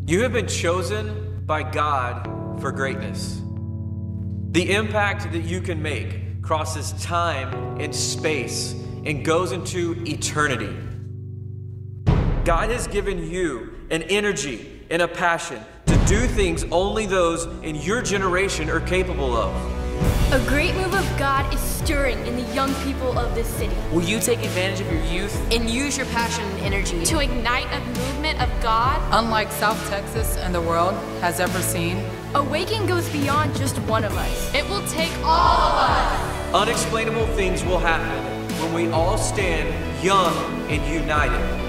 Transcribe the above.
You have been chosen by God for greatness. The impact that you can make crosses time and space and goes into eternity. God has given you an energy and a passion to do things only those in your generation are capable of. A great move of God is stirring in the young people of this city. Will you take advantage of your youth And use your passion and energy to ignite a movement of God? Unlike South Texas and the world has ever seen, Awaken goes beyond just one of us. It will take all of us. Unexplainable things will happen when we all stand young and united.